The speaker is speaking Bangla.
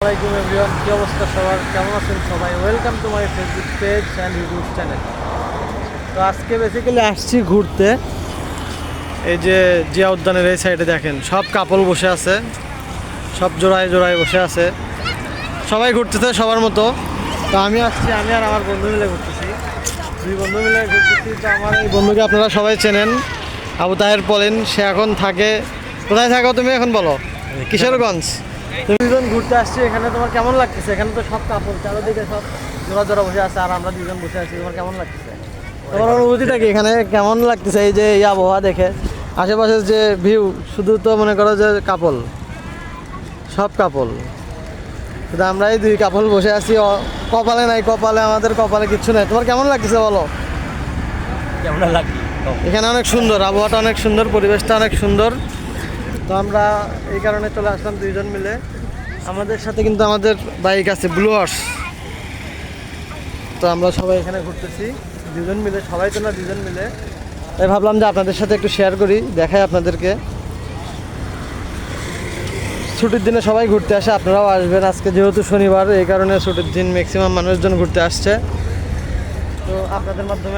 আসসালামাইকুম এভরিওয়ান, কী অবস্থা সবার, কেমন আছেন সবাই? Welcome to my Facebook page and YouTube channel. তো আজকে বেসিক্যালি আসছি ঘুরতে। এই যে জিয়া উদ্যানের এই সাইডে দেখেন সব কাপল বসে আছে, সব জোড়ায় জোড়ায় বসে আছে, সবাই ঘুরতেছে সবার মতো। তো আমি আসছি, আমি আর আমার বন্ধু মিলে ঘুরতেছি, দুই বন্ধু মিলে ঘুরতেছি। তো আমার এই বন্ধুকে আপনারা সবাই চেনেন, আবু তাহের পলেন। সে এখন থাকে কোথায়? থাকো তুমি এখন, বলো? কিশোরগঞ্জ। তুমি দুজন ঘুরতে আসছি, এখানে তোমার কেমন লাগতেছে? এখানে তো সব কাপড়, চারোদিকে সব জোড়া জোড়া বসে আছে, আর আমরা দুজন বসে আছি। তোমার কেমন লাগতেছে? তোমার অনুভূতিটা কি? এখানে কেমন লাগতেছে এই যে এই আবহাওয়া দেখে? আশেপাশের যে ভিউ, শুধু তো মনে করো যে কাপল, সব কাপল, শুধু আমরাই দুই কাপল বসে আছি। কপালে নাই, কপালে আমাদের কপালে কিচ্ছু নাই। তোমার কেমন লাগতেছে বলো? কেমন লাগে? এখানে অনেক সুন্দর, আবহাওয়াটা অনেক সুন্দর, পরিবেশটা অনেক সুন্দর। তো আমরা এই কারণে চলে আসলাম দুইজন মিলে। আমাদের সাথে কিন্তু আমাদের বাইক আছে, ব্লু হর্স। তো আমরা সবাই এখানে ঘুরতেছি দুজন মিলে, সবাই তো না, দুজন মিলে। তাই ভাবলাম যে আপনাদের সাথে একটু শেয়ার করি, দেখাই আপনাদেরকে। ছুটির দিনে সবাই ঘুরতে আসে, আপনারাও আসবেন। আজকে যেহেতু শনিবার, এই কারণে ছুটির দিন ম্যাক্সিমাম মানুষজন ঘুরতে আসছে। তো আপনাদের মাধ্যমে